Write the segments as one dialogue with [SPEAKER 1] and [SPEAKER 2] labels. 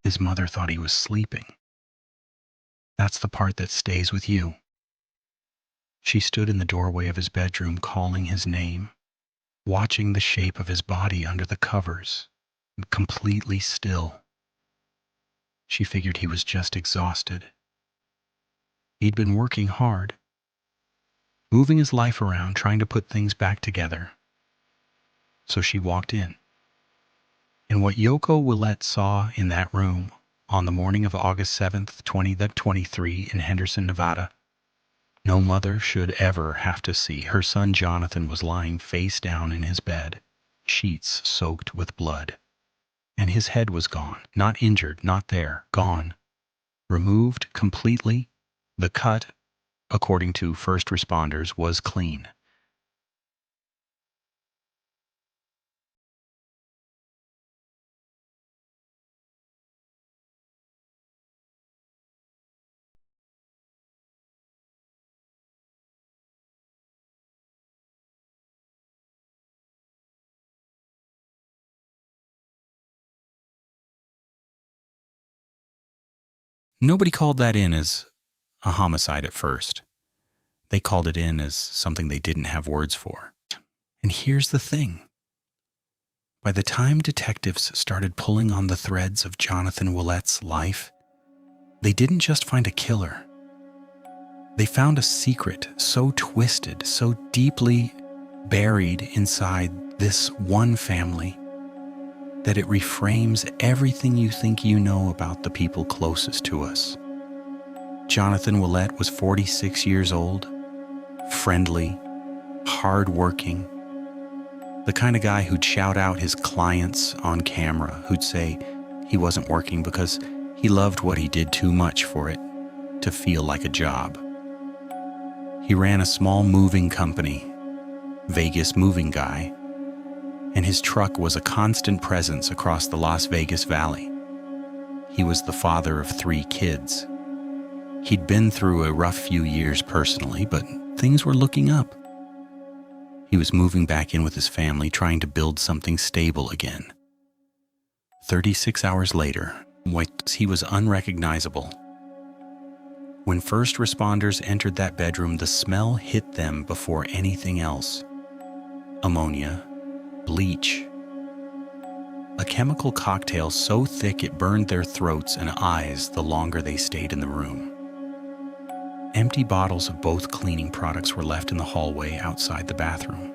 [SPEAKER 1] His mother thought he was sleeping. That's the part that stays with you. She stood in the doorway of his bedroom calling his name, watching the shape of his body under the covers, completely still. She figured he was just exhausted. He'd been working hard, moving his life around, trying to put things back together. So she walked in. And what Yoko Willette saw in that room on the morning of August 7th, 2023 in Henderson, Nevada, no mother should ever have to see. Her son Jonathan was lying face down in his bed, sheets soaked with blood. And his head was gone. Not injured, not there, gone. Removed completely. The cut, according to first responders, was clean. Nobody called that in as a homicide at first. They called it in as something they didn't have words for. And here's the thing. By the time detectives started pulling on the threads of Jonathan Willette's life, they didn't just find a killer. They found a secret so twisted, so deeply buried inside this one family that it reframes everything you think you know about the people closest to us. Jonathan Willette was 46 years old, friendly, hardworking, the kind of guy who'd shout out his clients on camera, who'd say he wasn't working because he loved what he did too much for it to feel like a job. He ran a small moving company, Vegas Moving Guy, and his truck was a constant presence across the Las Vegas Valley. He was the father of 3 kids. He'd been through a rough few years personally, but things were looking up. He was moving back in with his family, trying to build something stable again. 36 hours later, he was unrecognizable. When first responders entered that bedroom, the smell hit them before anything else. Ammonia, bleach, a chemical cocktail so thick it burned their throats and eyes the longer they stayed in the room. Empty bottles of both cleaning products were left in the hallway outside the bathroom.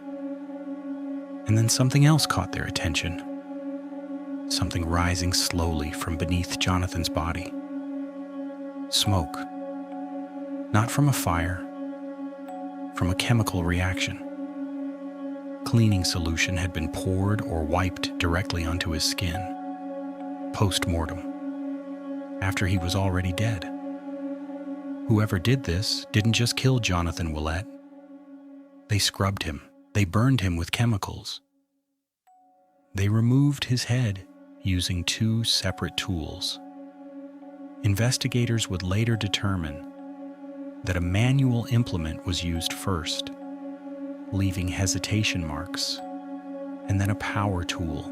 [SPEAKER 1] And then something else caught their attention. Something rising slowly from beneath Jonathan's body. Smoke. Not from a fire, from a chemical reaction. Cleaning solution had been poured or wiped directly onto his skin, post-mortem, after he was already dead. Whoever did this didn't just kill Jonathan Willette. They scrubbed him. They burned him with chemicals. They removed his head using 2 separate tools. Investigators would later determine that a manual implement was used first, leaving hesitation marks, and then a power tool,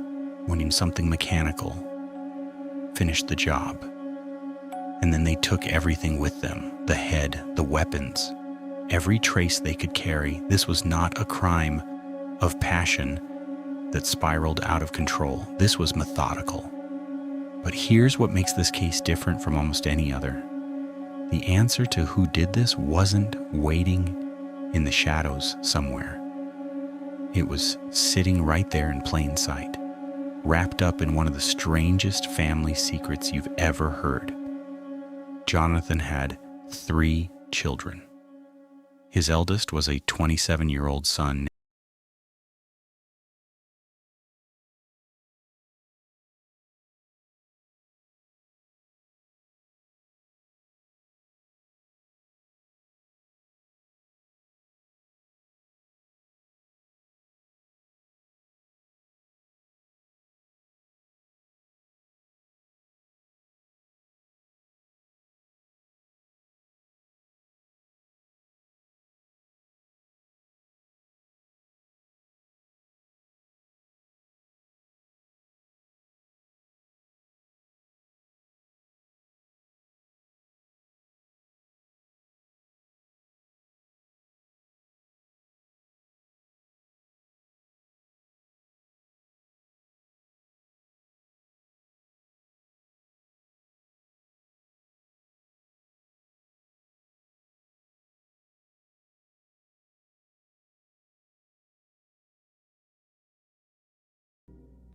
[SPEAKER 1] when something mechanical, finished the job. And then they took everything with them, the head, the weapons, every trace they could carry. This was not a crime of passion that spiraled out of control. This was methodical. But here's what makes this case different from almost any other. The answer to who did this wasn't waiting in the shadows somewhere. It was sitting right there in plain sight, wrapped up in one of the strangest family secrets you've ever heard. Jonathan had 3 children. His eldest was a 27-year-old son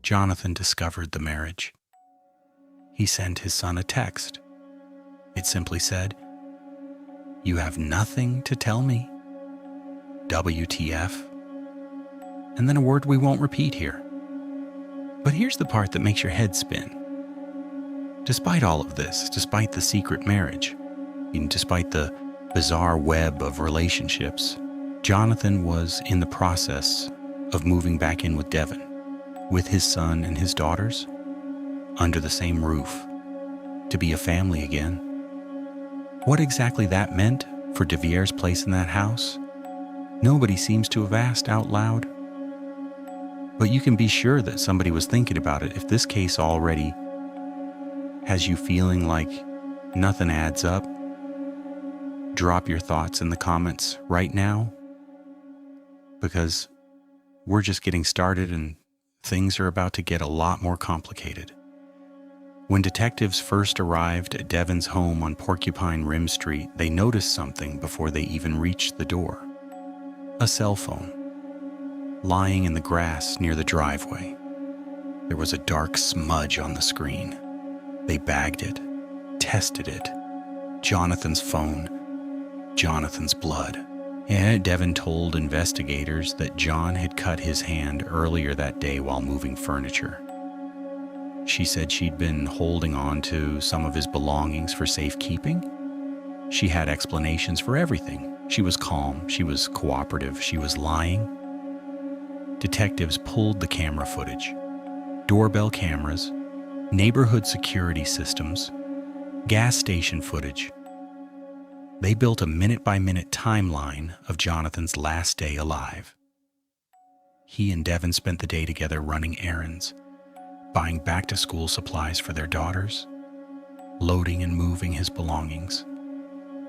[SPEAKER 1] Jonathan discovered the marriage. He sent his son a text. It simply said, "You have nothing to tell me. WTF." And then a word we won't repeat here. But here's the part that makes your head spin. Despite all of this, despite the secret marriage, and despite the bizarre web of relationships, Jonathan was in the process of moving back in with Devon, with his son and his daughters, under the same roof, to be a family again. What exactly that meant for de Vier's place in that house, nobody seems to have asked out loud. But you can be sure that somebody was thinking about it. If this case already has you feeling like nothing adds up, drop your thoughts in the comments right now, because we're just getting started and things are about to get a lot more complicated. When detectives first arrived at Devon's home on Porcupine Rim Street, they noticed something before they even reached the door. A cell phone, lying in the grass near the driveway. There was a dark smudge on the screen. They bagged it, tested it. Jonathan's phone, Jonathan's blood. Yeah, Devon told investigators that John had cut his hand earlier that day while moving furniture. She said she'd been holding on to some of his belongings for safekeeping. She had explanations for everything. She was calm, she was cooperative, she was lying. Detectives pulled the camera footage, doorbell cameras, neighborhood security systems, gas station footage. They built a minute-by-minute timeline of Jonathan's last day alive. He and Devon spent the day together running errands, buying back-to-school supplies for their daughters, loading and moving his belongings.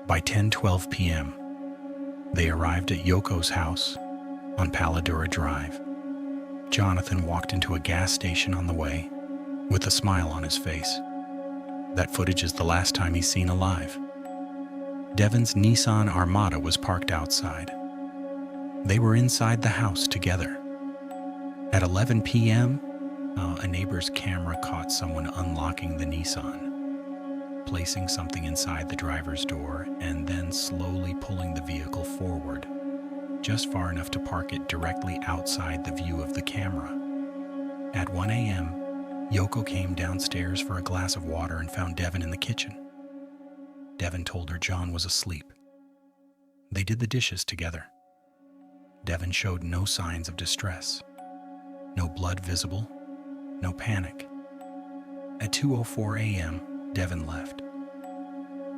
[SPEAKER 1] By 10:12 p.m., they arrived at Yoko's house on Paladura Drive. Jonathan walked into a gas station on the way with a smile on his face. That footage is the last time he's seen alive. Devon's Nissan Armada was parked outside. They were inside the house together. At 11 p.m., a neighbor's camera caught someone unlocking the Nissan, placing something inside the driver's door, and then slowly pulling the vehicle forward, just far enough to park it directly outside the view of the camera. At 1 a.m., Yoko came downstairs for a glass of water and found Devon in the kitchen. Devon told her John was asleep. They did the dishes together. Devon showed no signs of distress. No blood visible, no panic. At 2:04 a.m., Devon left.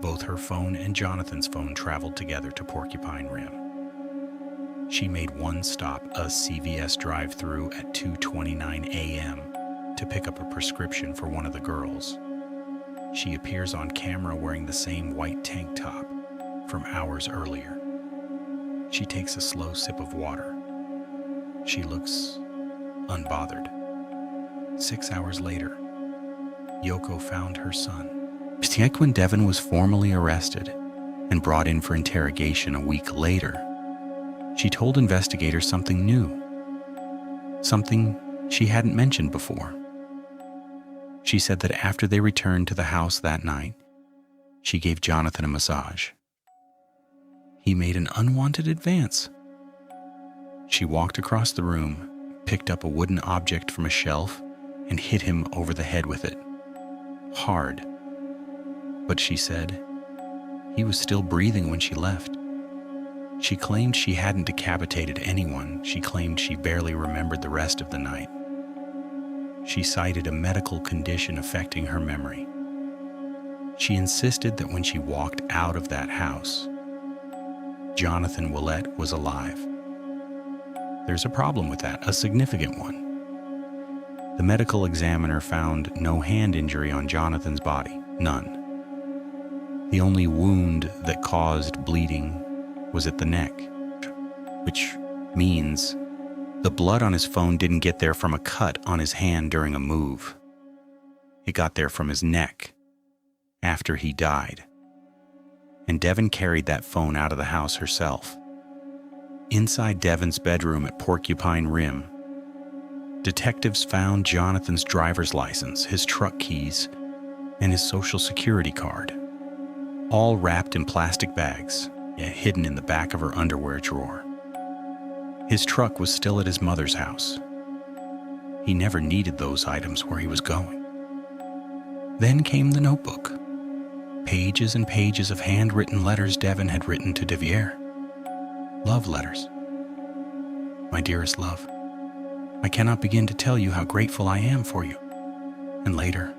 [SPEAKER 1] Both her phone and Jonathan's phone traveled together to Porcupine Rim. She made one stop, a CVS drive-thru at 2:29 a.m. to pick up a prescription for one of the girls. She appears on camera wearing the same white tank top from hours earlier. She takes a slow sip of water. She looks unbothered. 6 hours later, Yoko found her son. It's like when Devon was formally arrested and brought in for interrogation a week later, she told investigators something new, something she hadn't mentioned before. She said that after they returned to the house that night, she gave Jonathan a massage. He made an unwanted advance. She walked across the room, picked up a wooden object from a shelf, and hit him over the head with it. Hard. But she said he was still breathing when she left. She claimed she hadn't decapitated anyone. She claimed she barely remembered the rest of the night. She cited a medical condition affecting her memory. She insisted that when she walked out of that house, Jonathan Willette was alive. There's a problem with that, a significant one. The medical examiner found no hand injury on Jonathan's body, none. The only wound that caused bleeding was at the neck, which means the blood on his phone didn't get there from a cut on his hand during a move. It got there from his neck after he died. And Devon carried that phone out of the house herself. Inside Devon's bedroom at Porcupine Rim, detectives found Jonathan's driver's license, his truck keys, and his social security card, all wrapped in plastic bags, yet hidden in the back of her underwear drawer. His truck was still at his mother's house. He never needed those items where he was going. Then came the notebook. Pages and pages of handwritten letters Devon had written to Deviere. Love letters. My dearest love, I cannot begin to tell you how grateful I am for you. And later,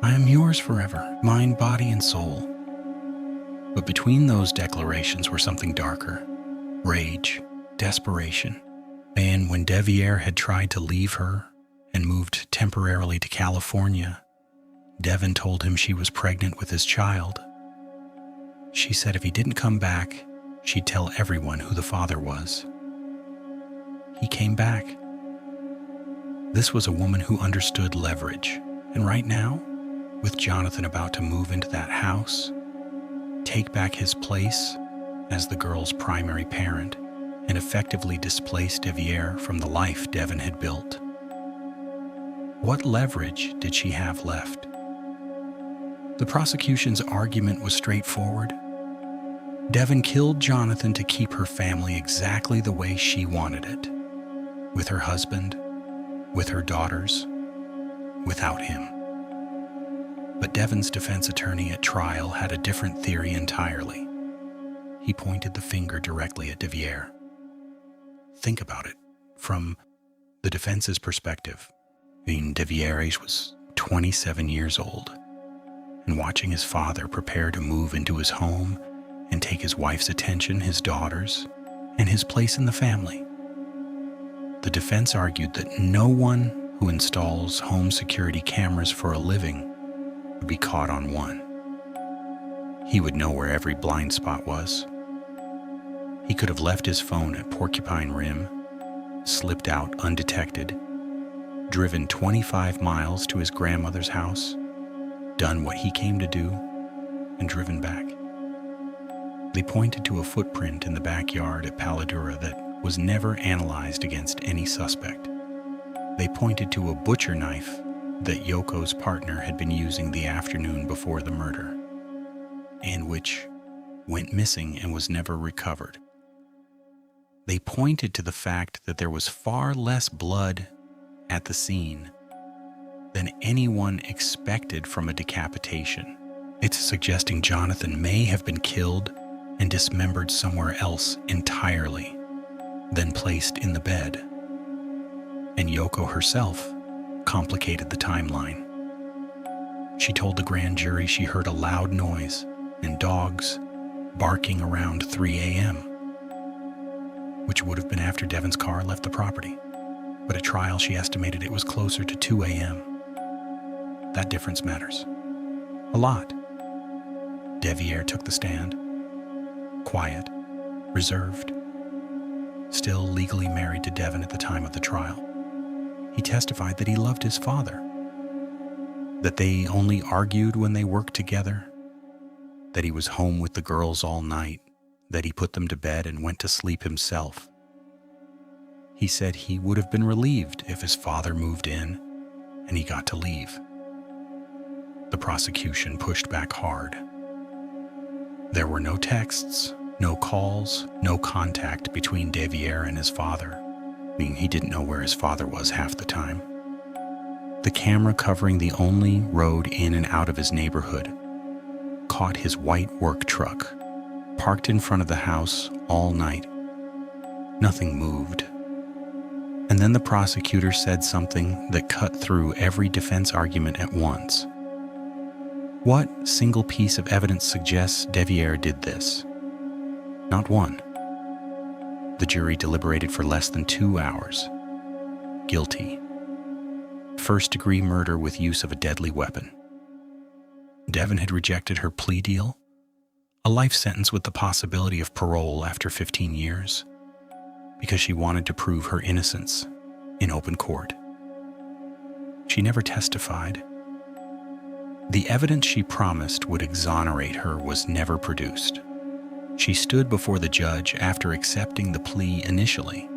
[SPEAKER 1] I am yours forever, mind, body, and soul. But between those declarations were something darker. Rage, desperation. And when Deviere had tried to leave her and moved temporarily to California, Devon told him she was pregnant with his child. She said if he didn't come back, she'd tell everyone who the father was. He came back. This was a woman who understood leverage, and right now, with Jonathan about to move into that house, take back his place as the girl's primary parent, and effectively displace Deviere from the life Devon had built. What leverage did she have left? The prosecution's argument was straightforward. Devon killed Jonathan to keep her family exactly the way she wanted it, with her husband, with her daughters, without him. But Devon's defense attorney at trial had a different theory entirely. He pointed the finger directly at Deviere. Think about it from the defense's perspective. Deviere was 27 years old and watching his father prepare to move into his home and take his wife's attention, his daughters, and his place in the family. The defense argued that no one who installs home security cameras for a living would be caught on one. He would know where every blind spot was. He could have left his phone at Porcupine Rim, slipped out undetected, driven 25 miles to his grandmother's house, done what he came to do, and driven back. They pointed to a footprint in the backyard at Paladura that was never analyzed against any suspect. They pointed to a butcher knife that Yoko's partner had been using the afternoon before the murder, and which went missing and was never recovered. They pointed to the fact that there was far less blood at the scene than anyone expected from a decapitation. It's suggesting Jonathan may have been killed and dismembered somewhere else entirely, then placed in the bed. And Yoko herself complicated the timeline. She told the grand jury she heard a loud noise and dogs barking around 3 a.m., which would have been after Devon's car left the property. But at trial, she estimated it was closer to 2 a.m. That difference matters a lot. Deviere took the stand, quiet, reserved, still legally married to Devon at the time of the trial. He testified that he loved his father, that they only argued when they worked together, that he was home with the girls all night, that he put them to bed and went to sleep himself. He said he would have been relieved if his father moved in and he got to leave. The prosecution pushed back hard. There were no texts, no calls, no contact between Deviere and his father, meaning he didn't know where his father was half the time. The camera covering the only road in and out of his neighborhood caught his white work truck, parked in front of the house all night. Nothing moved. And then the prosecutor said something that cut through every defense argument at once. What single piece of evidence suggests Deviere did this? Not one. The jury deliberated for less than 2 hours. Guilty. First-degree murder with use of a deadly weapon. Devon had rejected her plea deal, a life sentence with the possibility of parole after 15 years, because she wanted to prove her innocence in open court. She never testified. The evidence she promised would exonerate her was never produced. She stood before the judge after accepting the plea initially,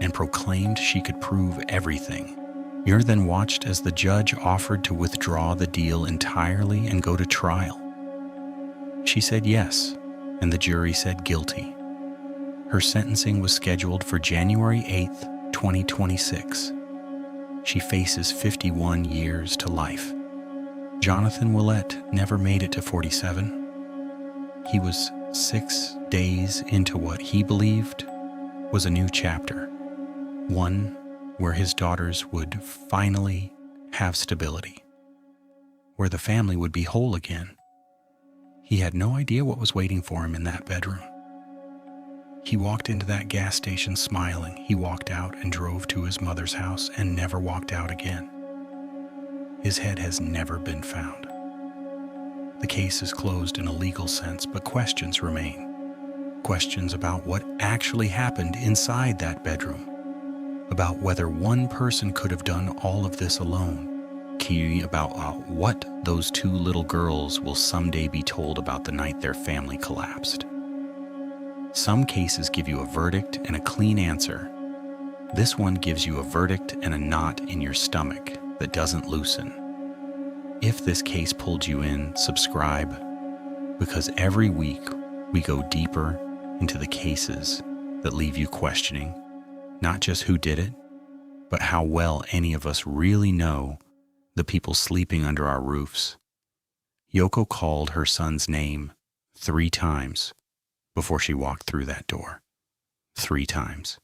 [SPEAKER 1] and proclaimed she could prove everything. Muir then watched as the judge offered to withdraw the deal entirely and go to trial. She said yes, and the jury said guilty. Her sentencing was scheduled for January 8th, 2026. She faces 51 years to life. Jonathan Willette never made it to 47. He was 6 days into what he believed was a new chapter, one where his daughters would finally have stability, where the family would be whole again. He had no idea what was waiting for him in that bedroom. He walked into that gas station smiling. He walked out and drove to his mother's house and never walked out again. His head has never been found. The case is closed in a legal sense, but questions remain. Questions about what actually happened inside that bedroom, about whether one person could have done all of this alone, key about what those 2 little girls will someday be told about the night their family collapsed. Some cases give you a verdict and a clean answer. This one gives you a verdict and a knot in your stomach that doesn't loosen. If this case pulled you in, subscribe, because every week we go deeper into the cases that leave you questioning not just who did it, but how well any of us really know the people sleeping under our roofs. Yoko called her son's name 3 times before she walked through that door. 3 times.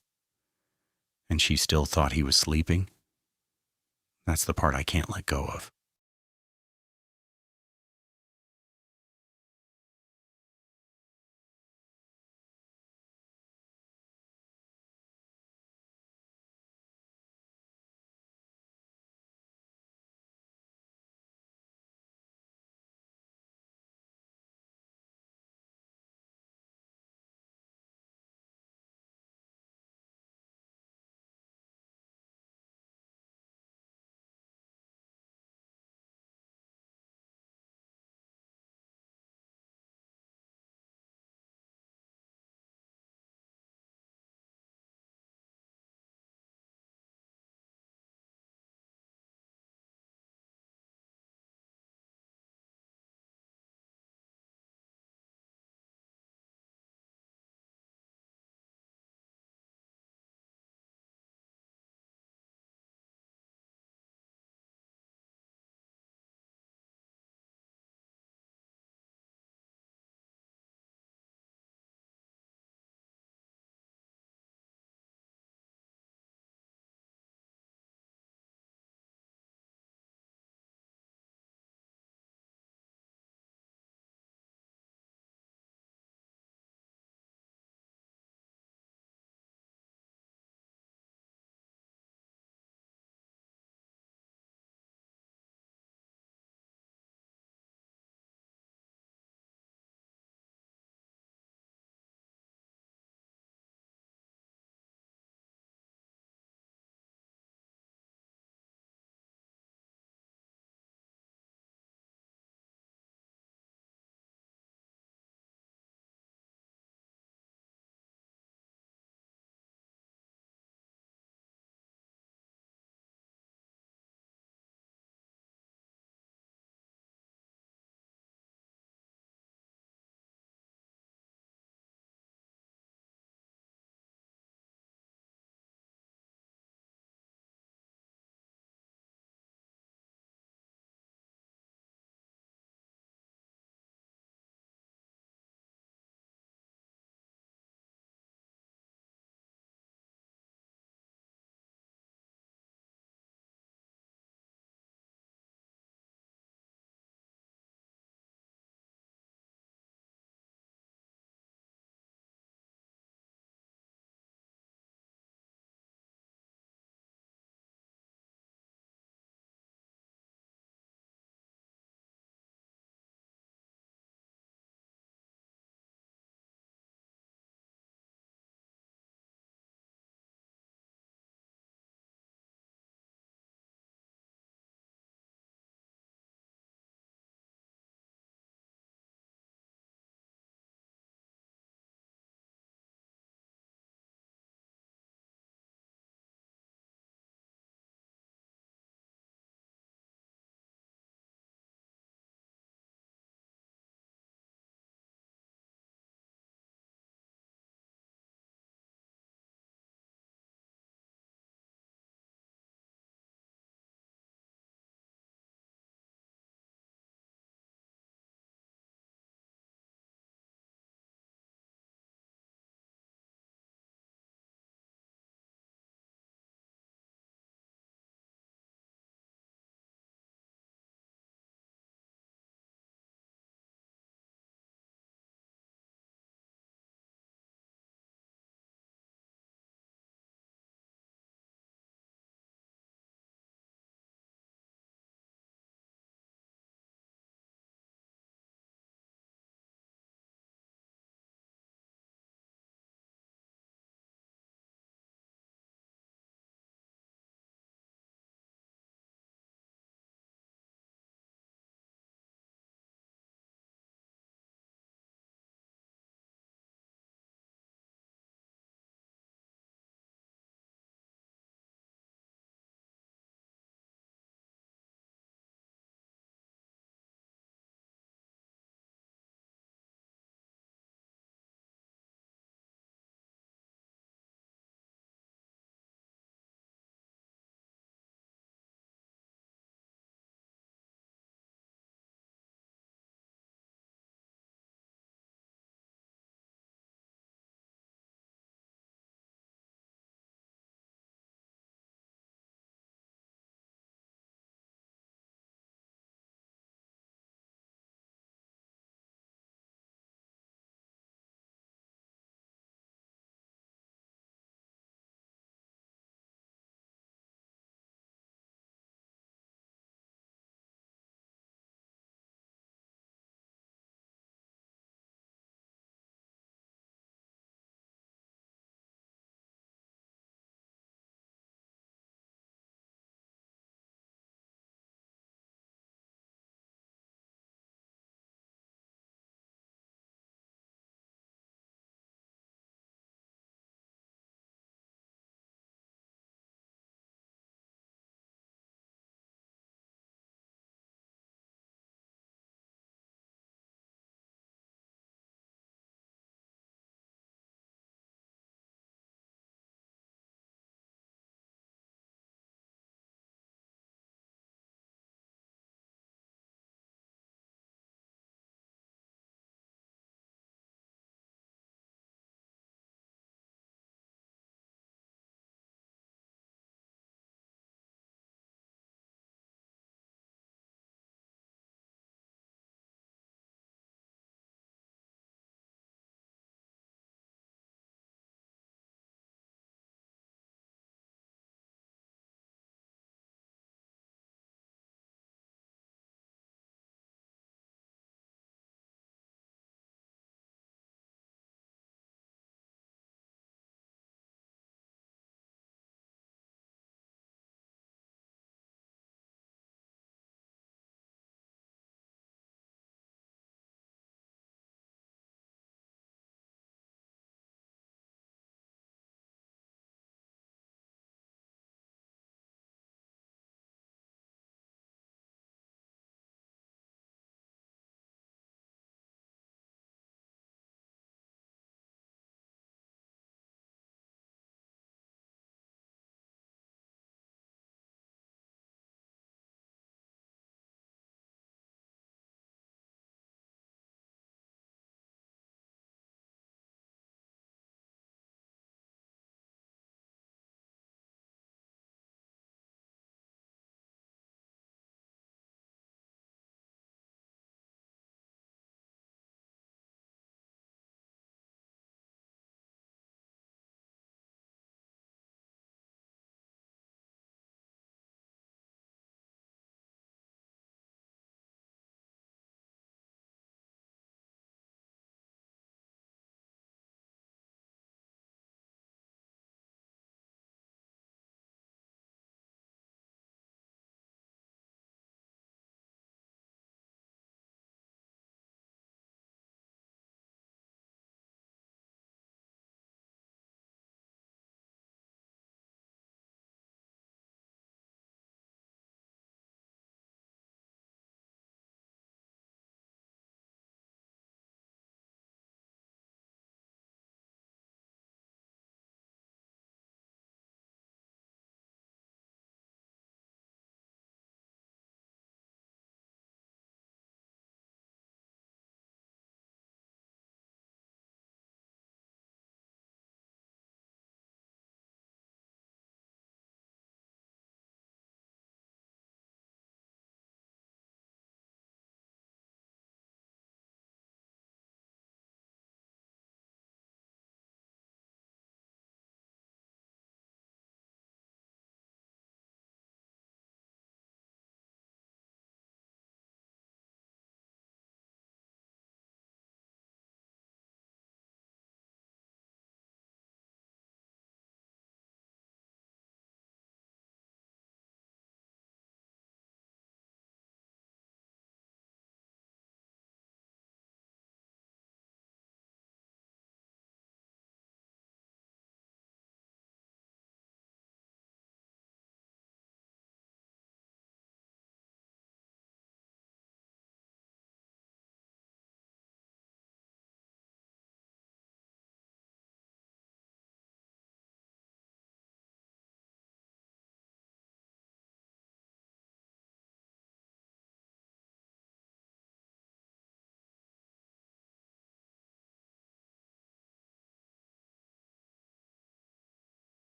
[SPEAKER 1] And she still thought he was sleeping? That's the part I can't let go of.